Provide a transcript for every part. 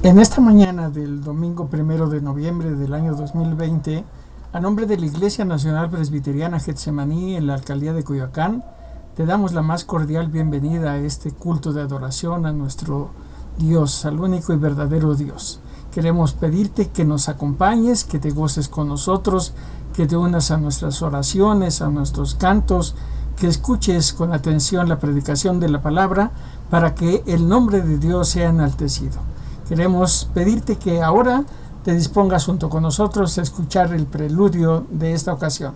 En esta mañana del domingo 1 de noviembre del año 2020, a nombre de la Iglesia Nacional Presbiteriana Getsemaní en la Alcaldía de Coyoacán, te damos la más cordial bienvenida a este culto de adoración a nuestro Dios, al único y verdadero Dios. Queremos pedirte que nos acompañes, que te goces con nosotros, que te unas a nuestras oraciones, a nuestros cantos, que escuches con atención la predicación de la palabra para que el nombre de Dios sea enaltecido. Queremos pedirte que ahora te dispongas junto con nosotros a escuchar el preludio de esta ocasión.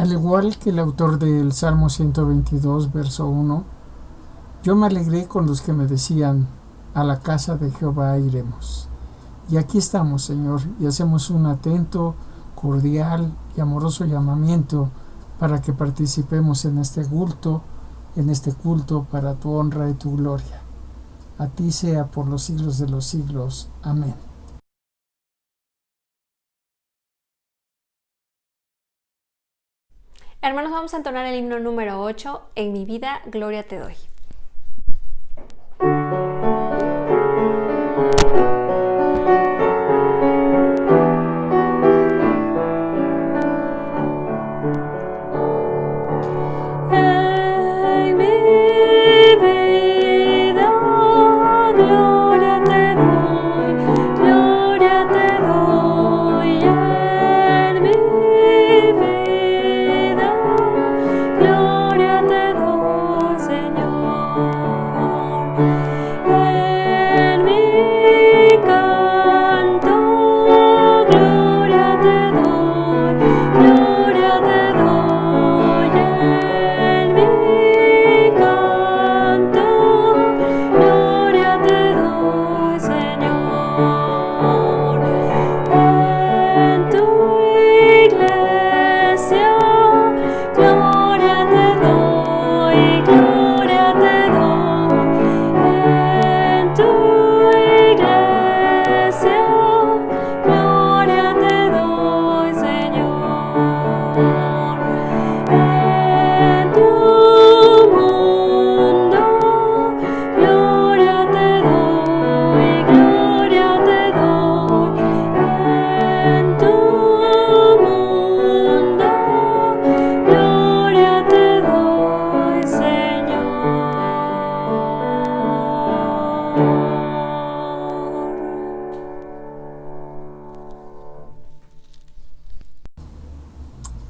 Al igual que el autor del Salmo 122, verso 1, yo me alegré con los que me decían, a la casa de Jehová iremos. Y aquí estamos, Señor, y hacemos un atento, cordial y amoroso llamamiento para que participemos en este culto para tu honra y tu gloria. A ti sea por los siglos de los siglos. Amén. Hermanos, vamos a entonar el himno número 8, En mi vida, gloria te doy.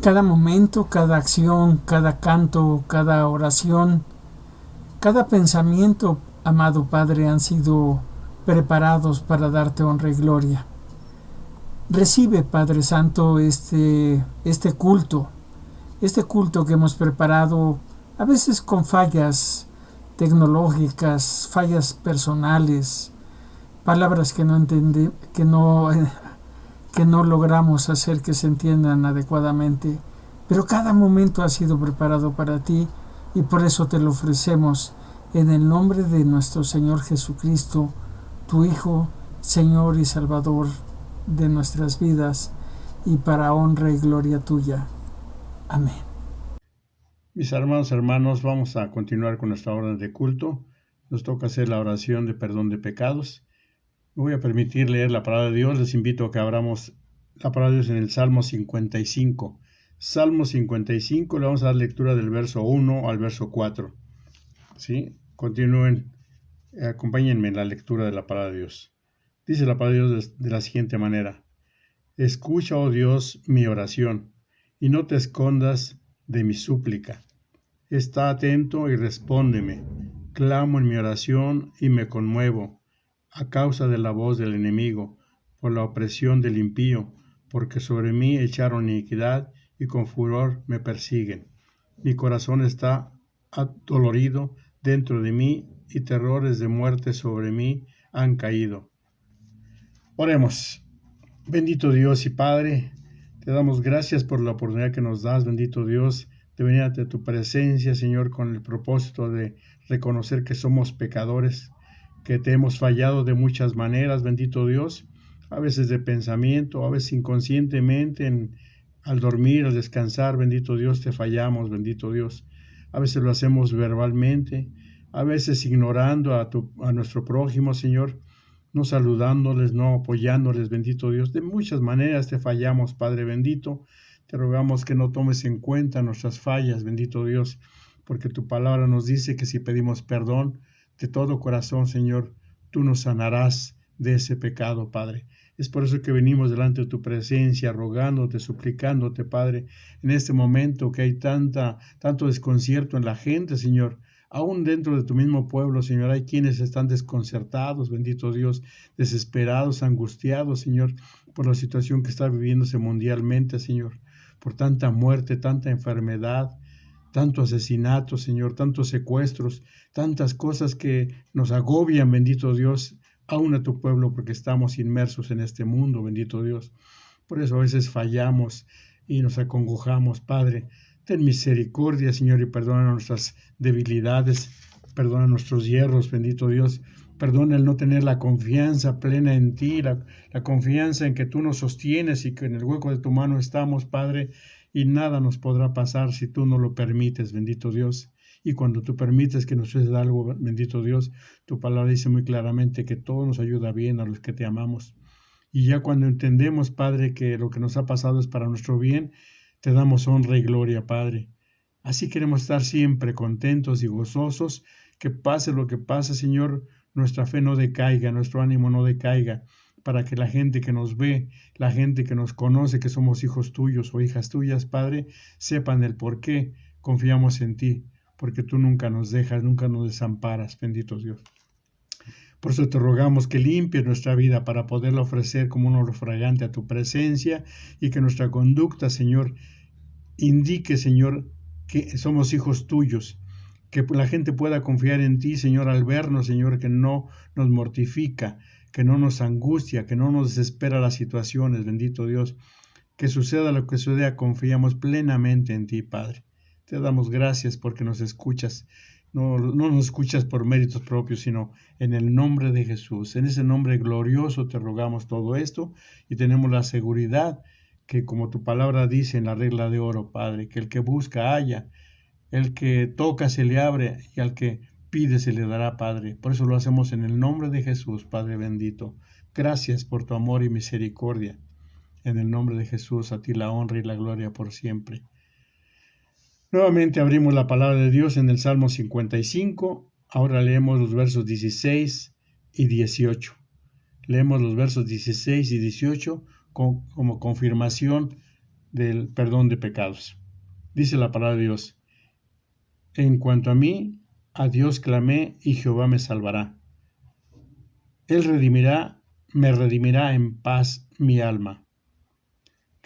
Cada momento, cada acción, cada canto, cada oración, cada pensamiento, amado Padre, han sido preparados para darte honra y gloria. Recibe, Padre Santo, este culto que hemos preparado, a veces con fallas tecnológicas, fallas personales, palabras que no entendí, que no logramos hacer que se entiendan adecuadamente. Pero cada momento ha sido preparado para ti y por eso te lo ofrecemos en el nombre de nuestro Señor Jesucristo, tu Hijo, Señor y Salvador de nuestras vidas, y para honra y gloria tuya. Amén. Mis hermanos, vamos a continuar con nuestra orden de culto. Nos toca hacer la oración de perdón de pecados. Me voy a permitir leer la palabra de Dios. Les invito a que abramos la palabra de Dios en el Salmo 55. Salmo 55, le vamos a dar lectura del verso 1 al verso 4. ¿Sí? Continúen, acompáñenme en la lectura de la palabra de Dios. Dice la palabra de Dios de la siguiente manera: Escucha, oh Dios, mi oración, y no te escondas de mi súplica. Está atento y respóndeme. Clamo en mi oración y me conmuevo, a causa de la voz del enemigo, por la opresión del impío, porque sobre mí echaron iniquidad y con furor me persiguen. Mi corazón está adolorido dentro de mí y terrores de muerte sobre mí han caído. Oremos. Bendito Dios y Padre, te damos gracias por la oportunidad que nos das, bendito Dios, de venir ante tu presencia, Señor, con el propósito de reconocer que somos pecadores, que te hemos fallado de muchas maneras, bendito Dios, a veces de pensamiento, a veces inconscientemente, al dormir, al descansar, bendito Dios, te fallamos, bendito Dios. A veces lo hacemos verbalmente, a veces ignorando a nuestro prójimo, Señor, no saludándoles, no apoyándoles, bendito Dios. De muchas maneras te fallamos, Padre bendito. Te rogamos que no tomes en cuenta nuestras fallas, bendito Dios, porque tu palabra nos dice que si pedimos perdón de todo corazón, Señor, tú nos sanarás de ese pecado, Padre. Es por eso que venimos delante de tu presencia, rogándote, suplicándote, Padre, en este momento que hay tanto desconcierto en la gente, Señor. Aún dentro de tu mismo pueblo, Señor, hay quienes están desconcertados, bendito Dios, desesperados, angustiados, Señor, por la situación que está viviéndose mundialmente, Señor, por tanta muerte, tanta enfermedad, tanto asesinato, Señor, tantos secuestros, tantas cosas que nos agobian, bendito Dios, aún a tu pueblo, porque estamos inmersos en este mundo, bendito Dios. Por eso a veces fallamos y nos acongojamos, Padre. Ten misericordia, Señor, y perdona nuestras debilidades, perdona nuestros hierros, bendito Dios. Perdona el no tener la confianza plena en ti, la confianza en que tú nos sostienes y que en el hueco de tu mano estamos, Padre, y nada nos podrá pasar si tú no lo permites, bendito Dios. Y cuando tú permites que nos suceda algo, bendito Dios, tu palabra dice muy claramente que todo nos ayuda bien a los que te amamos. Y ya cuando entendemos, Padre, que lo que nos ha pasado es para nuestro bien, te damos honra y gloria, Padre. Así queremos estar siempre contentos y gozosos, que pase lo que pase, Señor, nuestra fe no decaiga, nuestro ánimo no decaiga, para que la gente que nos ve, la gente que nos conoce, que somos hijos tuyos o hijas tuyas, Padre, sepan el por qué confiamos en ti, porque tú nunca nos dejas, nunca nos desamparas, bendito Dios. Por eso te rogamos que limpies nuestra vida para poderla ofrecer como un olor fragante a tu presencia y que nuestra conducta, Señor, indique, Señor, que somos hijos tuyos, que la gente pueda confiar en ti, Señor, al vernos, Señor, que no nos mortifica, que no nos angustia, que no nos desespera las situaciones, bendito Dios. Que suceda lo que suceda, confiamos plenamente en ti, Padre. Te damos gracias porque nos escuchas. No nos escuchas por méritos propios, sino en el nombre de Jesús. En ese nombre glorioso te rogamos todo esto y tenemos la seguridad que, como tu palabra dice en la regla de oro, Padre, que el que busca halla, el que toca se le abre y al que pide se le dará, Padre. Por eso lo hacemos en el nombre de Jesús, Padre bendito. Gracias por tu amor y misericordia. En el nombre de Jesús, a ti la honra y la gloria por siempre. Nuevamente abrimos la palabra de Dios en el Salmo 55. Ahora leemos los versos 16 y 18. Leemos los versos 16 y 18 como confirmación del perdón de pecados. Dice la palabra de Dios: En cuanto a mí, a Dios clamé y Jehová me salvará. Él me redimirá en paz mi alma.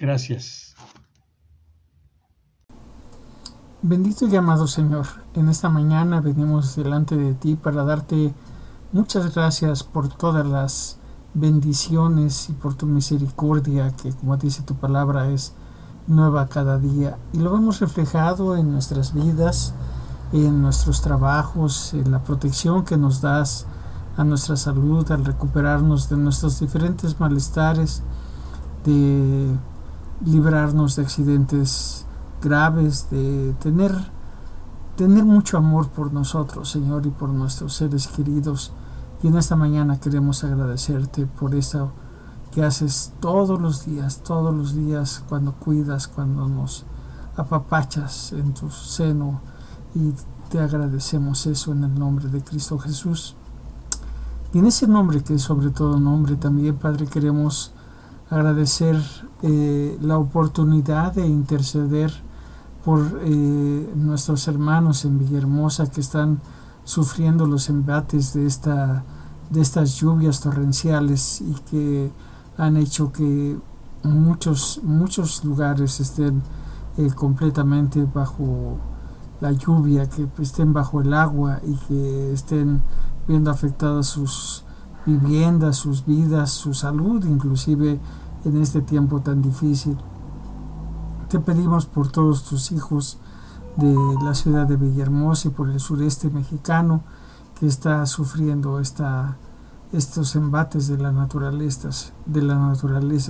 Gracias. Bendito y amado Señor, en esta mañana venimos delante de ti para darte muchas gracias por todas las bendiciones y por tu misericordia que, como dice tu palabra, es nueva cada día. Y lo vemos reflejado en nuestras vidas, en nuestros trabajos, en la protección que nos das a nuestra salud, al recuperarnos de nuestros diferentes malestares, de librarnos de accidentes graves, de tener mucho amor por nosotros, Señor, y por nuestros seres queridos. Y en esta mañana queremos agradecerte por eso que haces todos los días, cuando cuidas, cuando nos apapachas en tu seno, y te agradecemos eso en el nombre de Cristo Jesús. Y en ese nombre, que es sobre todo nombre, también, Padre, queremos agradecer la oportunidad de interceder por nuestros hermanos en Villahermosa que están sufriendo los embates de estas lluvias torrenciales y que han hecho que muchos lugares estén completamente bajo la lluvia, que estén bajo el agua y que estén viendo afectadas sus viviendas, sus vidas, su salud, inclusive en este tiempo tan difícil. Te pedimos por todos tus hijos de la ciudad de Villahermosa y por el sureste mexicano que está sufriendo estos embates de la naturaleza,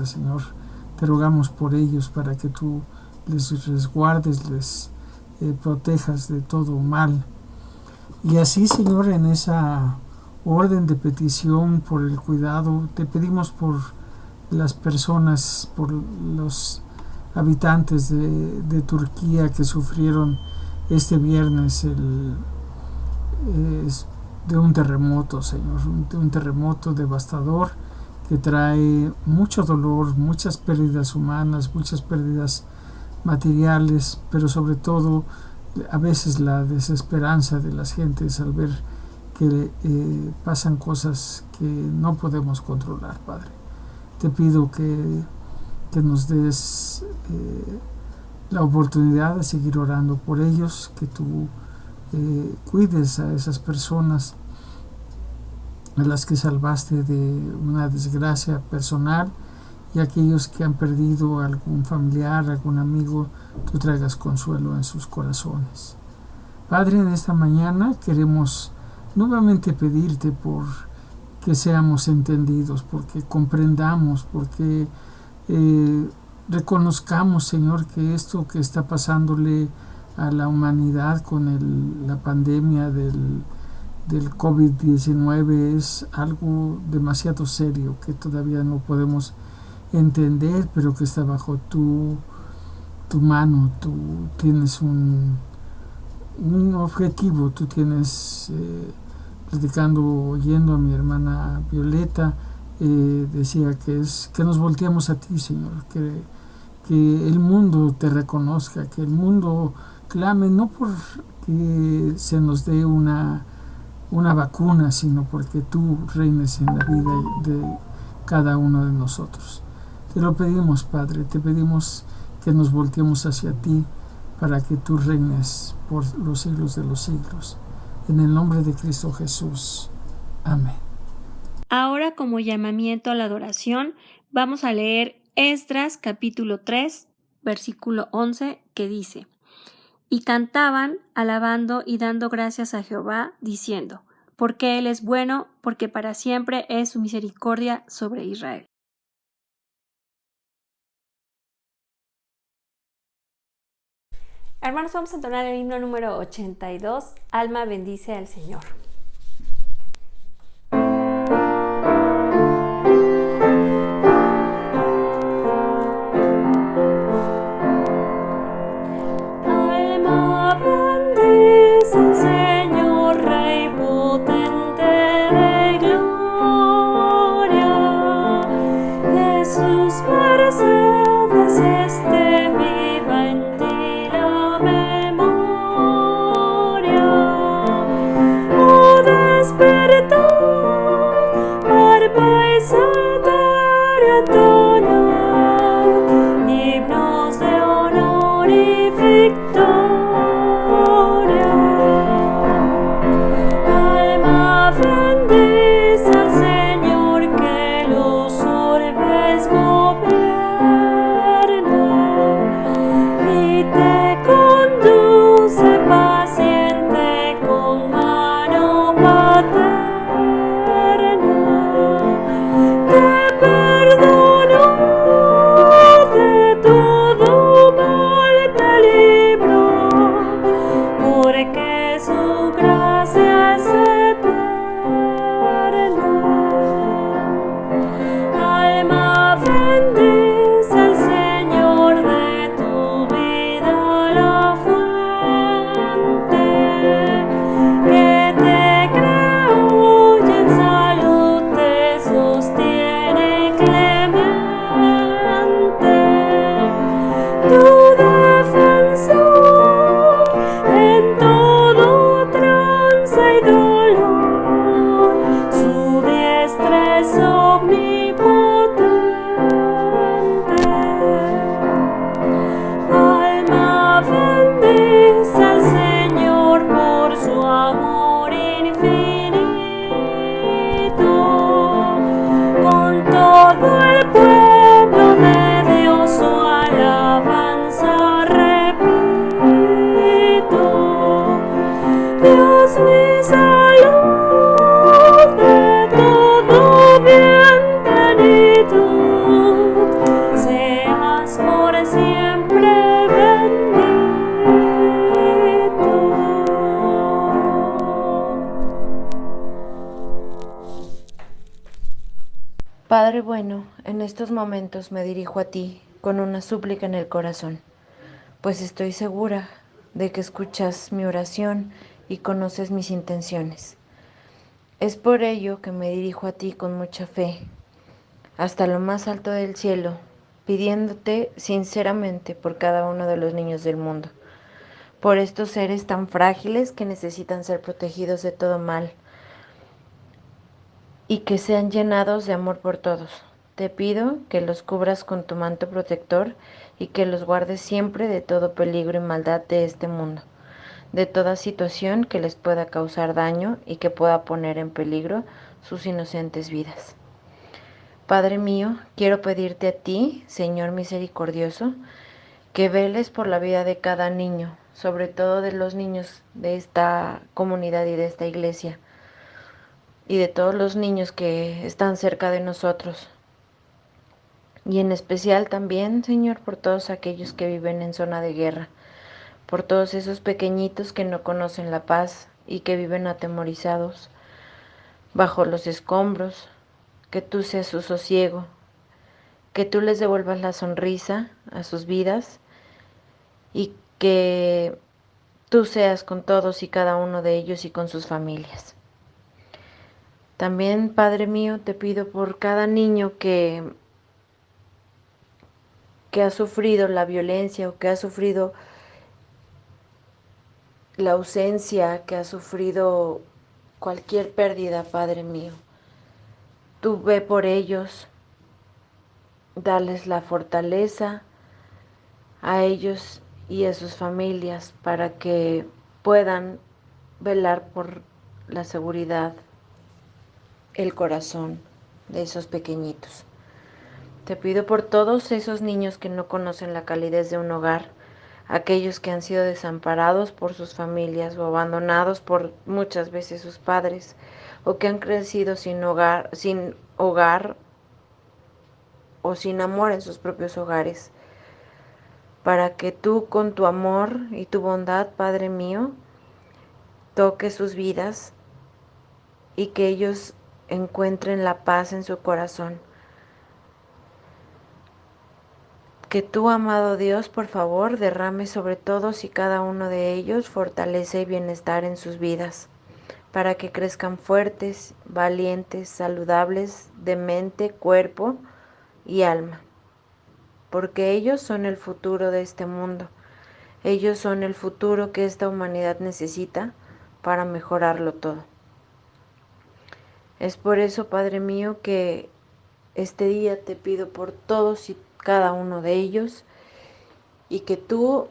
Señor. Te rogamos por ellos para que tú les resguardes, les protejas de todo mal. Y así, Señor, en esa orden de petición por el cuidado, te pedimos por las personas, por los habitantes de Turquía que sufrieron este viernes de un terremoto, Señor, de un terremoto devastador que trae mucho dolor, muchas pérdidas humanas, muchas pérdidas materiales, pero sobre todo a veces la desesperanza de las gentes al ver que pasan cosas que no podemos controlar, Padre. Te pido que nos des la oportunidad de seguir orando por ellos, que tú cuides a esas personas a las que salvaste de una desgracia personal, y aquellos que han perdido algún familiar, algún amigo, tú traigas consuelo en sus corazones. Padre, en esta mañana queremos nuevamente pedirte por que seamos entendidos, porque comprendamos, porque reconozcamos, Señor, que esto que está pasándole a la humanidad con la pandemia del COVID-19 es algo demasiado serio que todavía no podemos entender, pero que está bajo tu mano. Tú tienes un objetivo, tú tienes, oyendo a mi hermana Violeta, decía que nos volteamos a ti, Señor, que el mundo te reconozca, que el mundo clame, no porque se nos dé una vacuna, sino porque tú reines en la vida de cada uno de nosotros. Te lo pedimos, Padre, te pedimos que nos volteemos hacia ti para que tú reines por los siglos de los siglos. En el nombre de Cristo Jesús. Amén. Ahora, como llamamiento a la adoración, vamos a leer Esdras capítulo 3, versículo 11, que dice: Y cantaban, alabando y dando gracias a Jehová, diciendo: Porque Él es bueno, porque para siempre es su misericordia sobre Israel. Hermanos, vamos a entonar el himno número 82, Alma bendice al Señor. Oh es omnipotente. Alma bendice al Señor por su amor infinito. Con todo el pueblo de Dios su alabanza repito. Dios mi salud, de todo bien plenitud, seas por siempre bendito. Padre bueno, en estos momentos me dirijo a ti con una súplica en el corazón, pues estoy segura de que escuchas mi oración y conoces mis intenciones. Es por ello que me dirijo a ti con mucha fe, hasta lo más alto del cielo, pidiéndote sinceramente por cada uno de los niños del mundo, por estos seres tan frágiles que necesitan ser protegidos de todo mal y que sean llenados de amor por todos. Te pido que los cubras con tu manto protector y que los guardes siempre de todo peligro y maldad de este mundo, de toda situación que les pueda causar daño y que pueda poner en peligro sus inocentes vidas. Padre mío, quiero pedirte a ti, Señor misericordioso, que veles por la vida de cada niño, sobre todo de los niños de esta comunidad y de esta iglesia, y de todos los niños que están cerca de nosotros. Y en especial también, Señor, por todos aquellos que viven en zona de guerra, por todos esos pequeñitos que no conocen la paz y que viven atemorizados bajo los escombros, que tú seas su sosiego, que tú les devuelvas la sonrisa a sus vidas y que tú seas con todos y cada uno de ellos y con sus familias. También, Padre mío, te pido por cada niño que ha sufrido la violencia o que ha sufrido la ausencia, que ha sufrido cualquier pérdida, Padre mío. Tú ve por ellos, dales la fortaleza a ellos y a sus familias para que puedan velar por la seguridad, el corazón de esos pequeñitos. Te pido por todos esos niños que no conocen la calidez de un hogar, aquellos que han sido desamparados por sus familias o abandonados por muchas veces sus padres, o que han crecido sin hogar o sin amor en sus propios hogares, para que tú con tu amor y tu bondad, Padre mío, toques sus vidas y que ellos encuentren la paz en su corazón. Que tú, amado Dios, por favor, derrame sobre todos y cada uno de ellos fortaleza y bienestar en sus vidas, para que crezcan fuertes, valientes, saludables de mente, cuerpo y alma. Porque ellos son el futuro de este mundo. Ellos son el futuro que esta humanidad necesita para mejorarlo todo. Es por eso, Padre mío, que este día te pido por todos y cada uno de ellos y que tú,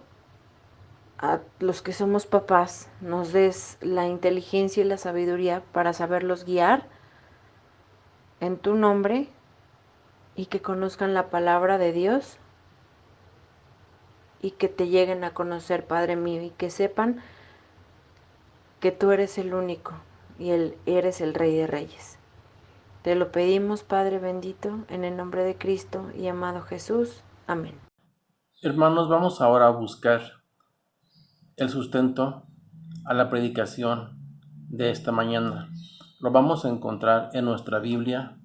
a los que somos papás, nos des la inteligencia y la sabiduría para saberlos guiar en tu nombre y que conozcan la palabra de Dios y que te lleguen a conocer, Padre mío, y que sepan que tú eres el único y eres el Rey de Reyes. Te lo pedimos, Padre bendito, en el nombre de Cristo y amado Jesús. Amén. Hermanos, vamos ahora a buscar el sustento a la predicación de esta mañana. Lo vamos a encontrar en nuestra Biblia,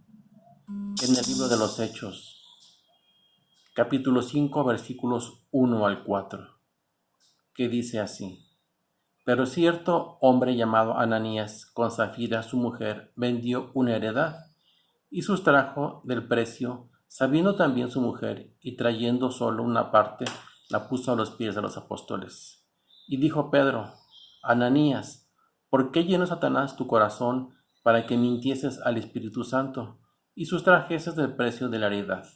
en el libro de los Hechos, capítulo 5, versículos 1 al 4, que dice así: Pero cierto hombre llamado Ananías, con Safira su mujer, vendió una heredad y sustrajo del precio, sabiendo también su mujer, y trayendo solo una parte, la puso a los pies de los apóstoles. Y dijo Pedro: Ananías, ¿por qué llenó Satanás tu corazón para que mintieses al Espíritu Santo y sustrajeses del precio de la heredad.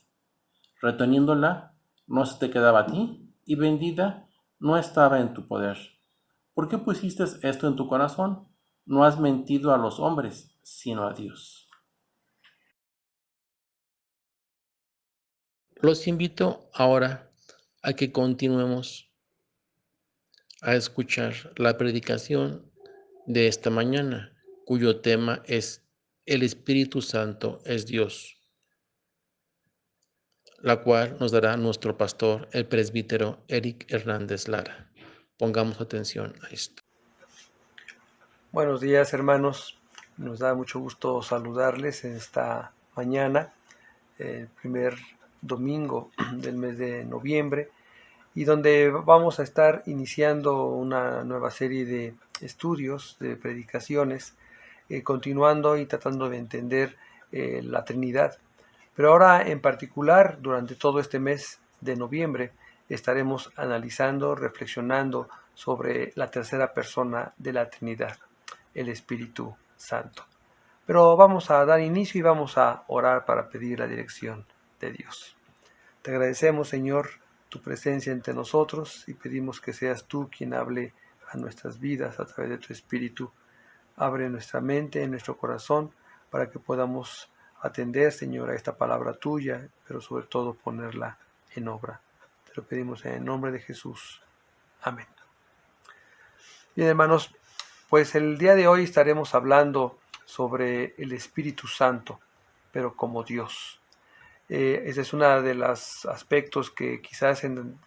Reteniéndola, no se te quedaba a ti, y vendida, no estaba en tu poder. ¿Por qué pusiste esto en tu corazón? No has mentido a los hombres, sino a Dios. Los invito ahora a que continuemos a escuchar la predicación de esta mañana, cuyo tema es El Espíritu Santo es Dios, la cual nos dará nuestro pastor, el presbítero Eric Hernández Lara. Pongamos atención a esto. Buenos días, hermanos. Nos da mucho gusto saludarles en esta mañana, el primer domingo del mes de noviembre, y donde vamos a estar iniciando una nueva serie de estudios, de predicaciones, continuando y tratando de entender la Trinidad. Pero ahora en particular, durante todo este mes de noviembre, estaremos analizando, reflexionando sobre la tercera persona de la Trinidad, el Espíritu Santo. Pero vamos a dar inicio y vamos a orar para pedir la dirección de Dios. Te agradecemos, Señor, tu presencia entre nosotros y pedimos que seas tú quien hable a nuestras vidas a través de tu Espíritu. Abre nuestra mente, nuestro corazón, para que podamos atender, Señor, a esta palabra tuya, pero sobre todo ponerla en obra. Te lo pedimos en el nombre de Jesús. Amén. Bien, hermanos, pues el día de hoy estaremos hablando sobre el Espíritu Santo, pero como Dios. Ese es uno de los aspectos que quizás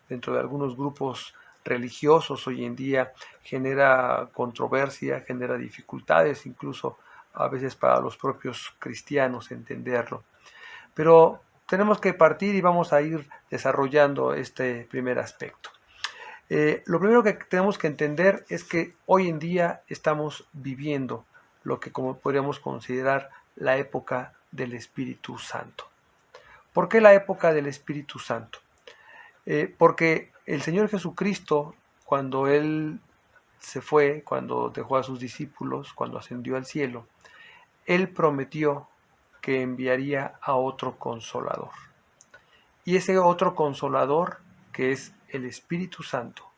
dentro de algunos grupos religiosos hoy en día genera controversia, genera dificultades, incluso a veces para los propios cristianos entenderlo. Pero tenemos que partir y vamos a ir desarrollando este primer aspecto. Lo primero que tenemos que entender es que hoy en día estamos viviendo lo que como podríamos considerar la época del Espíritu Santo. ¿Por qué la época del Espíritu Santo? Porque el Señor Jesucristo, cuando Él se fue, cuando dejó a sus discípulos, cuando ascendió al cielo, Él prometió que enviaría a otro Consolador. Y ese otro Consolador, que es el Espíritu Santo,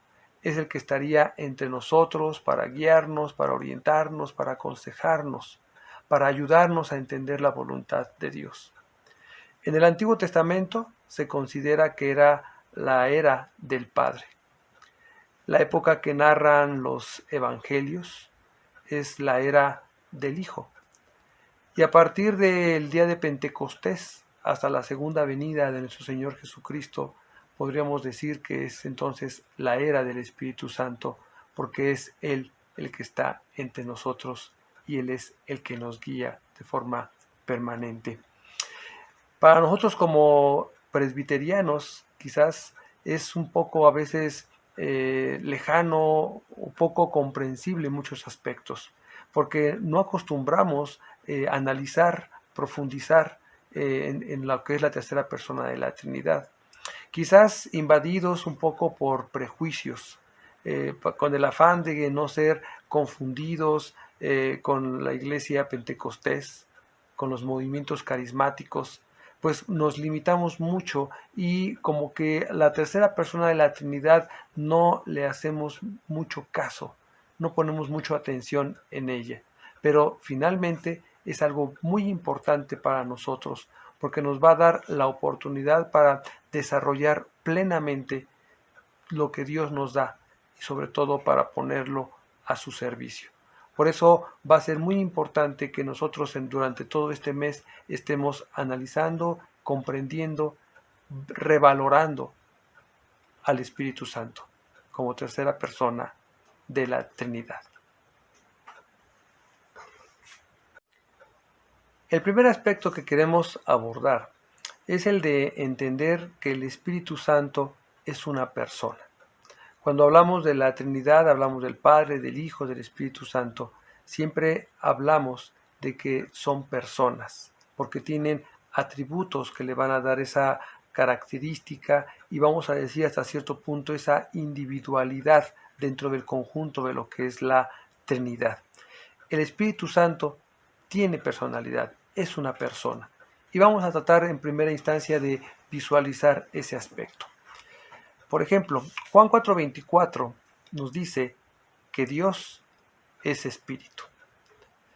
es el que estaría entre nosotros para guiarnos, para orientarnos, para aconsejarnos, para ayudarnos a entender la voluntad de Dios. En el Antiguo Testamento se considera que era la era del Padre. La época que narran los Evangelios es la era del Hijo. Y a partir del día de Pentecostés hasta la segunda venida de nuestro Señor Jesucristo, podríamos decir que es entonces la era del Espíritu Santo, porque es Él el que está entre nosotros y Él es el que nos guía de forma permanente. Para nosotros como presbiterianos quizás es un poco a veces lejano, un poco comprensible en muchos aspectos, porque no acostumbramos a analizar, profundizar en lo que es la tercera persona de la Trinidad. Quizás invadidos un poco por prejuicios, con el afán de no ser confundidos con la iglesia pentecostés, con los movimientos carismáticos, pues nos limitamos mucho y como que la tercera persona de la Trinidad no le hacemos mucho caso, no ponemos mucha atención en ella. Pero finalmente es algo muy importante para nosotros porque nos va a dar la oportunidad para desarrollar plenamente lo que Dios nos da y sobre todo para ponerlo a su servicio. Por eso va a ser muy importante que nosotros durante todo este mes estemos analizando, comprendiendo, revalorando al Espíritu Santo como tercera persona de la Trinidad. El primer aspecto que queremos abordar es el de entender que el Espíritu Santo es una persona. Cuando hablamos de la Trinidad, hablamos del Padre, del Hijo, del Espíritu Santo. Siempre hablamos de que son personas, porque tienen atributos que le van a dar esa característica y vamos a decir hasta cierto punto esa individualidad dentro del conjunto de lo que es la Trinidad. El Espíritu Santo tiene personalidad, es una persona Y vamos a tratar en primera instancia de visualizar ese aspecto. Por ejemplo, Juan 4:24 nos dice que Dios es espíritu.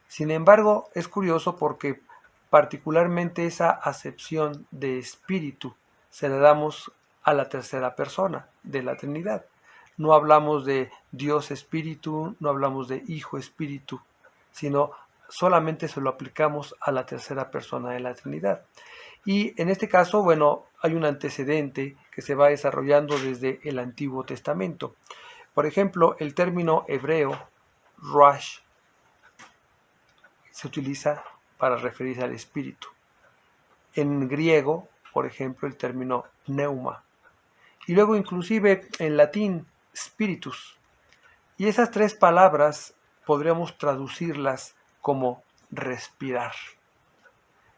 Sin embargo, es curioso porque particularmente esa acepción de espíritu se la damos a la tercera persona de la Trinidad. No hablamos de Dios espíritu, no hablamos de Hijo espíritu, sino solamente se lo aplicamos a la tercera persona de la Trinidad. Y en este caso, bueno, hay un antecedente que se va desarrollando desde el Antiguo Testamento. Por ejemplo, el término hebreo, Ruach, se utiliza para referirse al espíritu. En griego, por ejemplo, el término pneuma. Y luego inclusive en latín, spiritus. Y esas tres palabras podríamos traducirlas como respirar.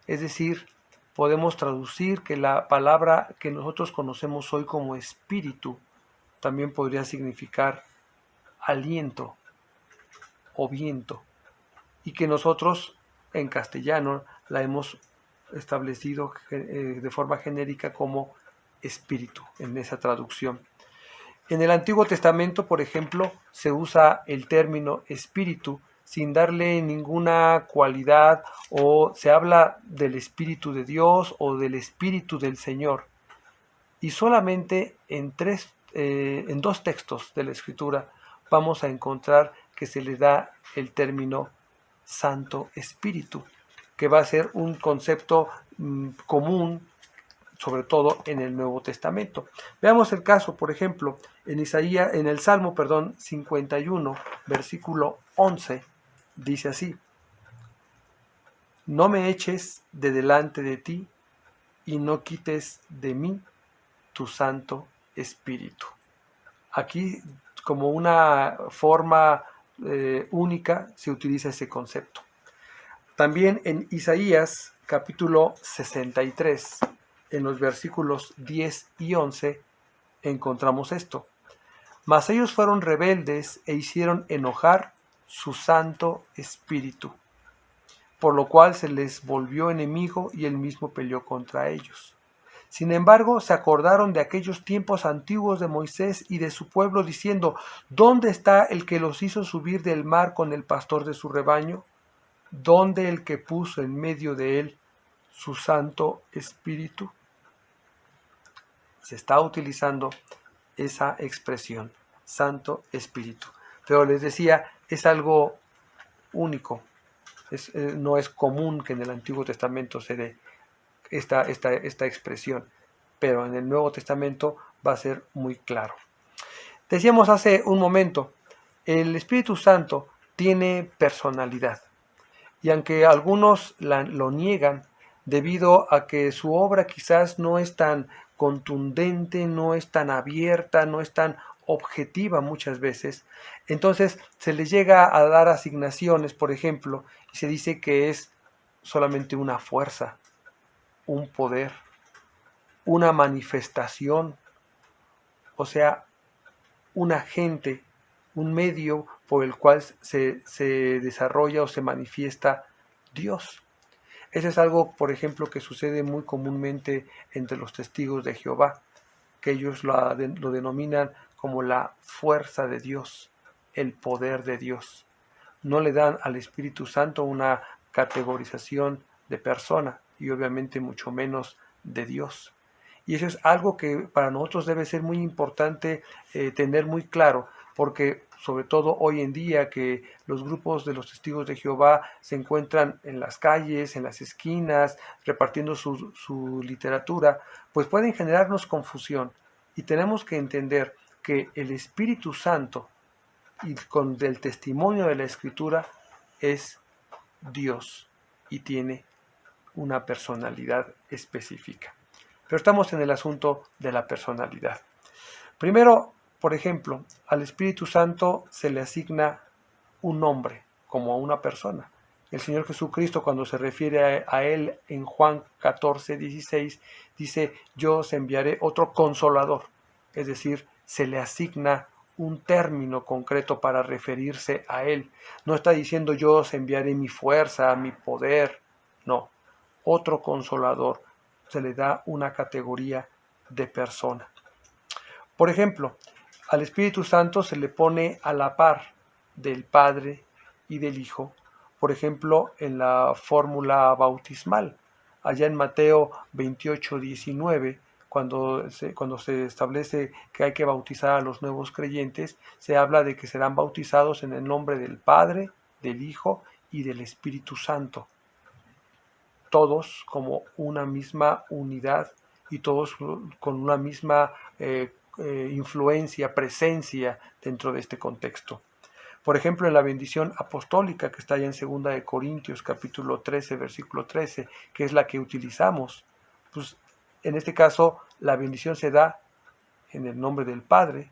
Es decir, podemos traducir que la palabra que nosotros conocemos hoy como espíritu también podría significar aliento o viento, y que nosotros en castellano la hemos establecido de forma genérica como espíritu en esa traducción. En el Antiguo Testamento, por ejemplo, se usa el término espíritu sin darle ninguna cualidad, o se habla del Espíritu de Dios o del Espíritu del Señor. Y solamente en dos textos de la Escritura vamos a encontrar que se le da el término Santo Espíritu, que va a ser un concepto común, sobre todo en el Nuevo Testamento. Veamos el caso, por ejemplo, en el Salmo 51, versículo 11, dice así: no me eches de delante de ti y no quites de mí tu Santo Espíritu. Aquí, como una forma única, se utiliza ese concepto. También en Isaías capítulo 63, en los versículos 10 y 11, encontramos esto: mas ellos fueron rebeldes e hicieron enojar su Santo Espíritu, por lo cual se les volvió enemigo y él mismo peleó contra ellos. Sin embargo, se acordaron de aquellos tiempos antiguos de Moisés y de su pueblo, diciendo: ¿dónde está el que los hizo subir del mar con el pastor de su rebaño? ¿Dónde el que puso en medio de él su Santo Espíritu? Se está utilizando esa expresión, Santo Espíritu. Pero les decía, es algo único. No es común que en el Antiguo Testamento se dé esta expresión, pero en el Nuevo Testamento va a ser muy claro. Decíamos hace un momento, el Espíritu Santo tiene personalidad, y aunque algunos lo niegan debido a que su obra quizás no es tan contundente, no es tan abierta, no es tan objetiva muchas veces, entonces se le llega a dar asignaciones, por ejemplo, y se dice que es solamente una fuerza, un poder, una manifestación, o sea, un agente, un medio por el cual se desarrolla o se manifiesta Dios. Eso es algo, por ejemplo, que sucede muy comúnmente entre los testigos de Jehová, que ellos lo denominan como la fuerza de Dios, el poder de Dios. No le dan al Espíritu Santo una categorización de persona, y obviamente mucho menos de Dios. Y eso es algo que para nosotros debe ser muy importante tener muy claro, porque sobre todo hoy en día que los grupos de los testigos de Jehová se encuentran en las calles, en las esquinas, repartiendo su literatura, pues pueden generarnos confusión, y tenemos que entender que el Espíritu Santo, y con el testimonio de la Escritura, es Dios y tiene una personalidad específica. Pero estamos en el asunto de la personalidad. Primero, por ejemplo, al Espíritu Santo se le asigna un nombre, como a una persona. El Señor Jesucristo, cuando se refiere a Él en Juan 14:16, dice: yo os enviaré otro consolador. Es decir, se le asigna un término concreto para referirse a Él. No está diciendo: yo os enviaré mi fuerza, mi poder. No. otro consolador, se le da una categoría de persona. Por ejemplo, al Espíritu Santo se le pone a la par del Padre y del Hijo, por ejemplo, en la fórmula bautismal. Allá en Mateo 28:19, cuando se establece que hay que bautizar a los nuevos creyentes, se habla de que serán bautizados en el nombre del Padre, del Hijo y del Espíritu Santo. Todos como una misma unidad y todos con una misma influencia, presencia dentro de este contexto. Por ejemplo, en la bendición apostólica que está allá en 2 de Corintios, capítulo 13, versículo 13, que es la que utilizamos, pues en este caso la bendición se da en el nombre del Padre,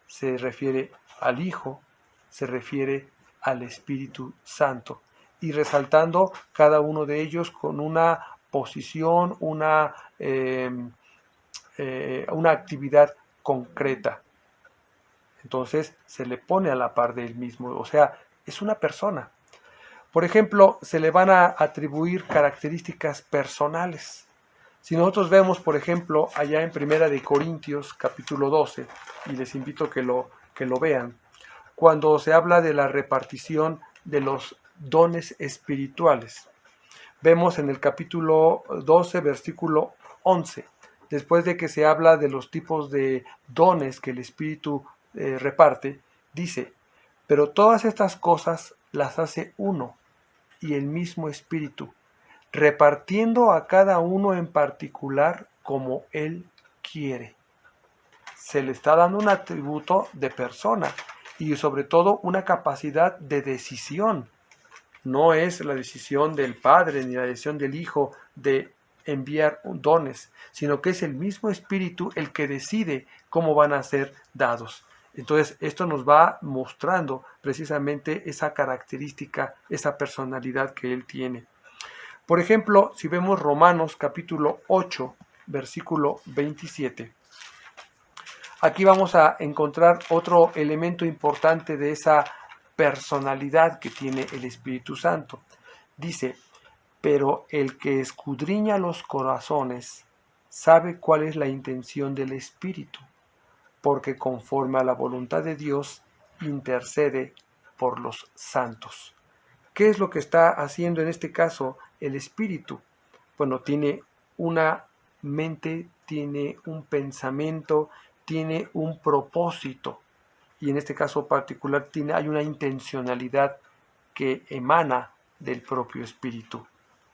se refiere al Hijo, se refiere al Espíritu Santo, y resaltando cada uno de ellos con una posición, una actividad concreta. Entonces se le pone a la par del mismo, o sea, es una persona. Por ejemplo, se le van a atribuir características personales. Si nosotros vemos, por ejemplo, allá en 1 de Corintios, capítulo 12, y les invito a que lo vean, cuando se habla de la repartición de los dones espirituales. Vemos en el capítulo 12, versículo 11, después de que se habla de los tipos de dones que el Espíritu reparte, dice: pero todas estas cosas las hace uno y el mismo Espíritu, repartiendo a cada uno en particular como Él quiere. Se le está dando un atributo de persona y sobre todo una capacidad de decisión. No es la decisión del Padre ni la decisión del Hijo de enviar dones, sino que es el mismo Espíritu el que decide cómo van a ser dados. Entonces, esto nos va mostrando precisamente esa característica, esa personalidad que Él tiene. Por ejemplo, si vemos Romanos capítulo 8, versículo 27, aquí vamos a encontrar otro elemento importante de esa personalidad que tiene el Espíritu Santo. Dice: pero el que escudriña los corazones sabe cuál es la intención del Espíritu, porque conforme a la voluntad de Dios intercede por los santos. ¿Qué es lo que está haciendo en este caso el Espíritu? Bueno, tiene una mente, tiene un pensamiento, tiene un propósito, y en este caso particular hay una intencionalidad que emana del propio Espíritu.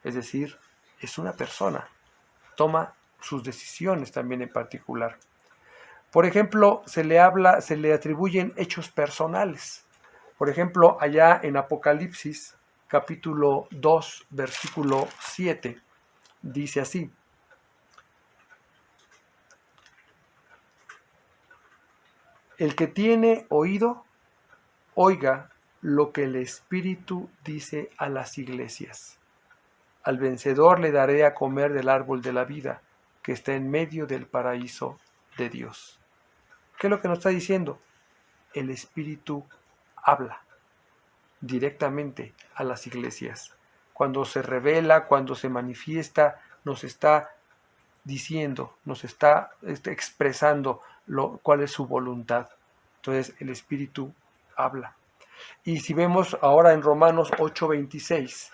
Es decir, es una persona, toma sus decisiones también en particular. Por ejemplo, se le atribuyen hechos personales. Por ejemplo, allá en Apocalipsis, capítulo 2, versículo 7, dice así: el que tiene oído, oiga lo que el Espíritu dice a las iglesias. Al vencedor le daré a comer del árbol de la vida, que está en medio del paraíso de Dios. ¿Qué es lo que nos está diciendo? El Espíritu habla directamente a las iglesias. Cuando se revela, cuando se manifiesta, nos está diciendo, nos está expresando cuál es su voluntad. Entonces el Espíritu habla. Y si vemos ahora en Romanos 8:26,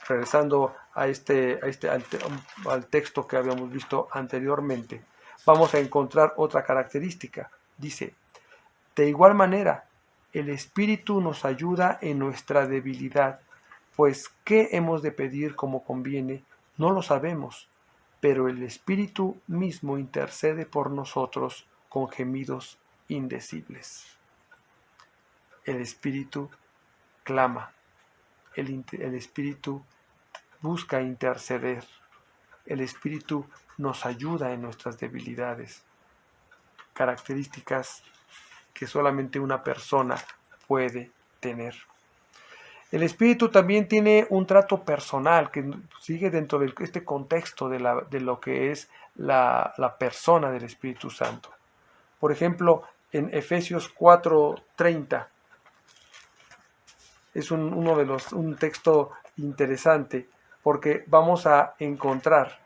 regresando al texto que habíamos visto anteriormente, vamos a encontrar otra característica. Dice: de igual manera, el Espíritu nos ayuda en nuestra debilidad, pues ¿qué hemos de pedir como conviene? No lo sabemos, pero el Espíritu mismo intercede por nosotros con gemidos indecibles. El Espíritu clama, el Espíritu busca interceder, el Espíritu nos ayuda en nuestras debilidades, características que solamente una persona puede tener. El Espíritu también tiene un trato personal que sigue dentro de este contexto de lo que es la persona del Espíritu Santo. Por ejemplo, en Efesios 4:30 es un texto interesante, porque vamos a encontrar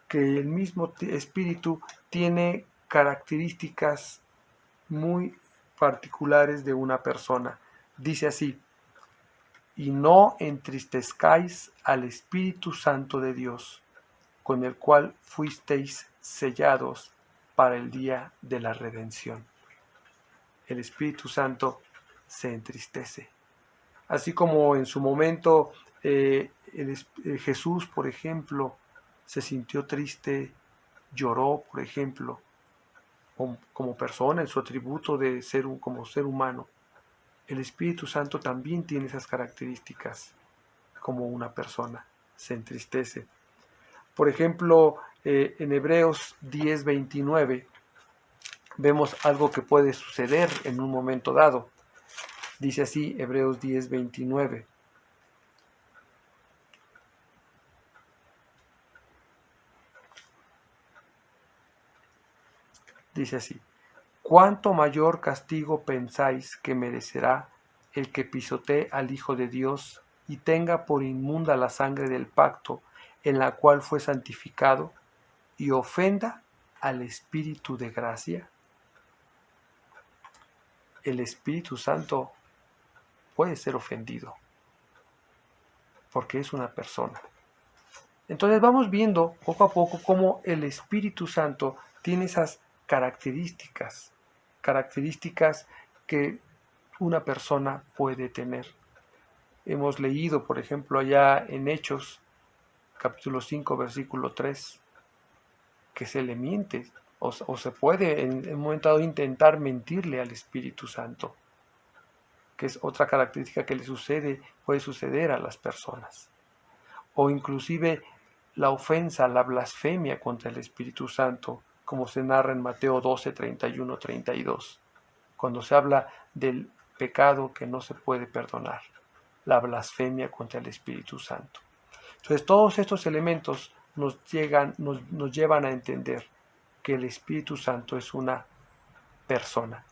que el mismo Espíritu tiene características muy particulares de una persona. Dice así: y no entristezcáis al Espíritu Santo de Dios, con el cual fuisteis sellados para el día de la redención. El Espíritu Santo se entristece. Así como en su momento Jesús, por ejemplo, se sintió triste, lloró, por ejemplo, como persona, en su atributo de como ser humano. El Espíritu Santo también tiene esas características como una persona, se entristece. Por ejemplo, en Hebreos 10:29 vemos algo que puede suceder en un momento dado. Dice así, Hebreos 10:29. Dice así: ¿cuánto mayor castigo pensáis que merecerá el que pisotee al Hijo de Dios y tenga por inmunda la sangre del pacto en la cual fue santificado y ofenda al Espíritu de gracia? El Espíritu Santo puede ser ofendido porque es una persona. Entonces vamos viendo poco a poco cómo el Espíritu Santo tiene esas características que una persona puede tener. Hemos leído, por ejemplo, allá en Hechos, capítulo 5, versículo 3, que se le miente, o se puede en un momento dado intentar mentirle al Espíritu Santo, que es otra característica que puede suceder a las personas. O inclusive la ofensa, la blasfemia contra el Espíritu Santo, como se narra en Mateo 12, 31, 32, cuando se habla del pecado que no se puede perdonar, la blasfemia contra el Espíritu Santo. Entonces todos estos elementos nos llevan a entender que el Espíritu Santo es una persona.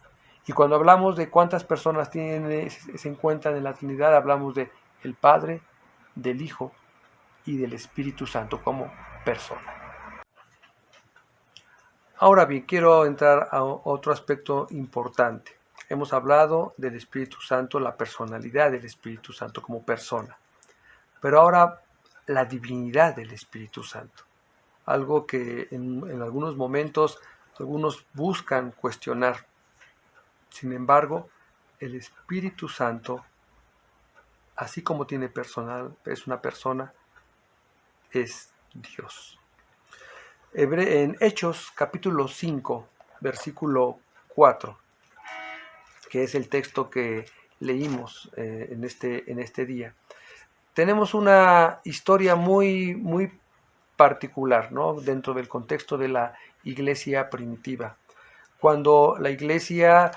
Y cuando hablamos de cuántas personas se encuentran en la Trinidad, hablamos de el Padre, del Hijo y del Espíritu Santo como persona. Ahora bien, quiero entrar a otro aspecto importante. Hemos hablado del Espíritu Santo, la personalidad del Espíritu Santo como persona. Pero ahora la divinidad del Espíritu Santo. Algo que en algunos momentos algunos buscan cuestionar. Sin embargo, el Espíritu Santo, así como tiene es una persona, es Dios. En Hechos capítulo 5, versículo 4, que es el texto que leímos en este día, tenemos una historia muy particular, ¿no? Dentro del contexto de la iglesia primitiva. Cuando la iglesia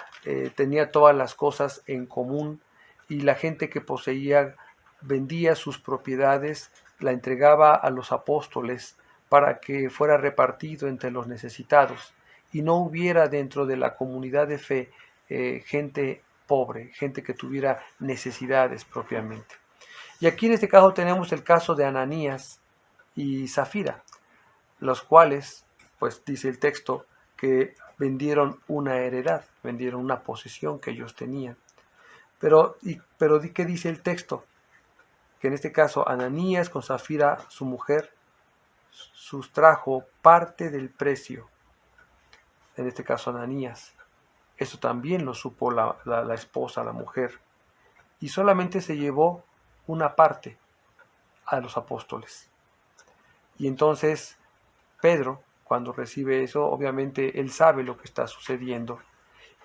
tenía todas las cosas en común y la gente que poseía vendía sus propiedades, la entregaba a los apóstoles para que fuera repartido entre los necesitados y no hubiera dentro de la comunidad de fe gente pobre, gente que tuviera necesidades propiamente. Y aquí en este caso tenemos el caso de Ananías y Zafira, los cuales, pues dice el texto, que vendieron una heredad, vendieron una posesión que ellos tenían. Pero ¿qué dice el texto? Que en este caso Ananías con Zafira, su mujer, sustrajo parte del precio. En este caso Ananías. Eso también lo supo la esposa, la mujer. Y solamente se llevó una parte a los apóstoles. Y entonces Pedro, cuando recibe eso, obviamente él sabe lo que está sucediendo.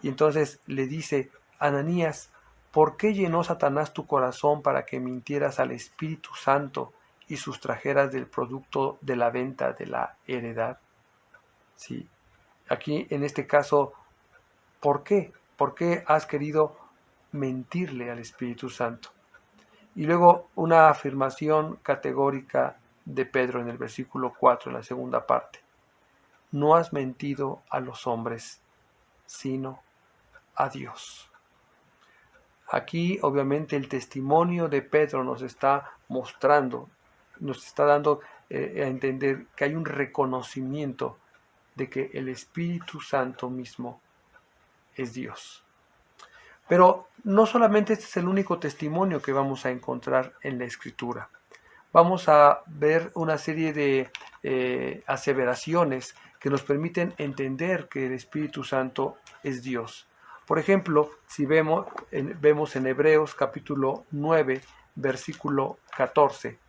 Y entonces le dice: Ananías, ¿por qué llenó Satanás tu corazón para que mintieras al Espíritu Santo y sustrajeras del producto de la venta de la heredad? Sí. Aquí en este caso, ¿por qué? ¿Por qué has querido mentirle al Espíritu Santo? Y luego una afirmación categórica de Pedro en el versículo 4, en la segunda parte. No has mentido a los hombres, sino a Dios. Aquí obviamente el testimonio de Pedro nos está mostrando nos está dando a entender que hay un reconocimiento de que el Espíritu Santo mismo es Dios. Pero no solamente este es el único testimonio que vamos a encontrar en la Escritura. Vamos a ver una serie de aseveraciones que nos permiten entender que el Espíritu Santo es Dios. Por ejemplo, si vemos en Hebreos capítulo 9, versículo 14,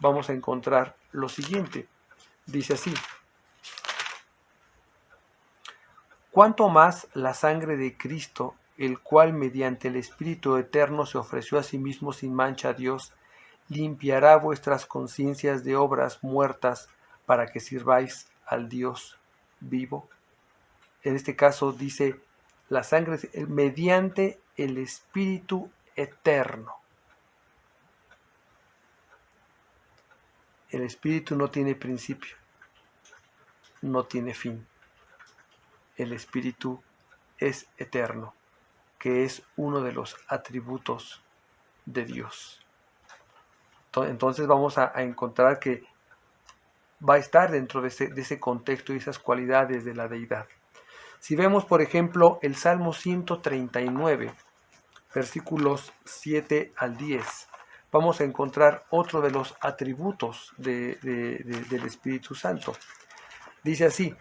vamos a encontrar lo siguiente. Dice así: ¿cuánto más la sangre de Cristo, el cual mediante el Espíritu eterno se ofreció a sí mismo sin mancha a Dios, limpiará vuestras conciencias de obras muertas para que sirváis al Dios vivo? En este caso dice la sangre mediante el Espíritu eterno. El Espíritu no tiene principio, no tiene fin. El Espíritu es eterno, que es uno de los atributos de Dios. Entonces vamos a encontrar que va a estar dentro de ese contexto y esas cualidades de la deidad. Si vemos, por ejemplo, el Salmo 139, versículos 7 al 10, vamos a encontrar otro de los atributos del Espíritu Santo. Dice así,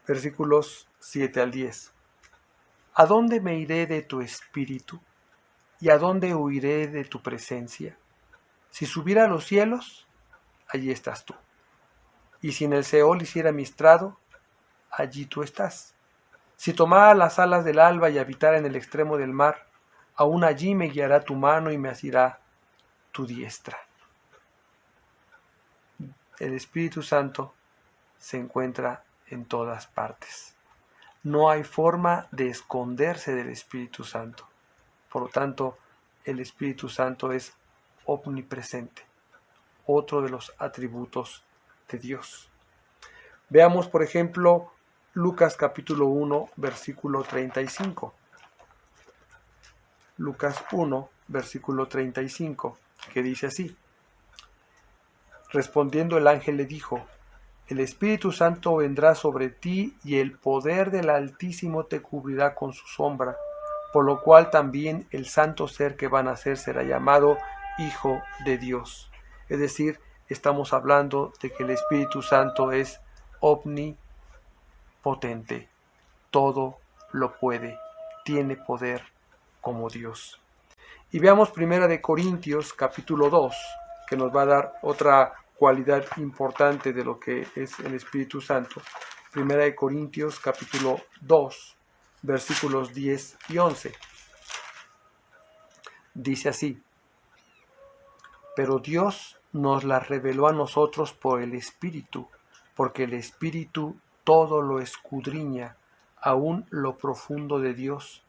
versículos 7 al 10. ¿A dónde me iré de tu espíritu? ¿Y a dónde huiré de tu presencia? Si subiera a los cielos, allí estás tú. Y si en el Seol hiciera mi estrado, allí tú estás. Si tomara las alas del alba y habitara en el extremo del mar, aún allí me guiará tu mano y me asirá tu diestra. El Espíritu Santo se encuentra en todas partes. No hay forma de esconderse del Espíritu Santo. Por lo tanto, el Espíritu Santo es omnipresente, otro de los atributos de Dios. Veamos, por ejemplo, Lucas capítulo 1, versículo 35. Lucas 1, versículo 35, que dice así: respondiendo el ángel le dijo: el Espíritu Santo vendrá sobre ti y el poder del Altísimo te cubrirá con su sombra, por lo cual también el santo ser que va a nacer será llamado Hijo de Dios. Es decir, estamos hablando de que el Espíritu Santo es omnipotente, todo lo puede, tiene poder como Dios. Y veamos 1 Corintios capítulo 2, que nos va a dar otra cualidad importante de lo que es el Espíritu Santo. 1 Corintios capítulo 2, versículos 10 y 11. Dice así: pero Dios nos la reveló a nosotros por el Espíritu, porque el Espíritu todo lo escudriña, aún lo profundo de Dios.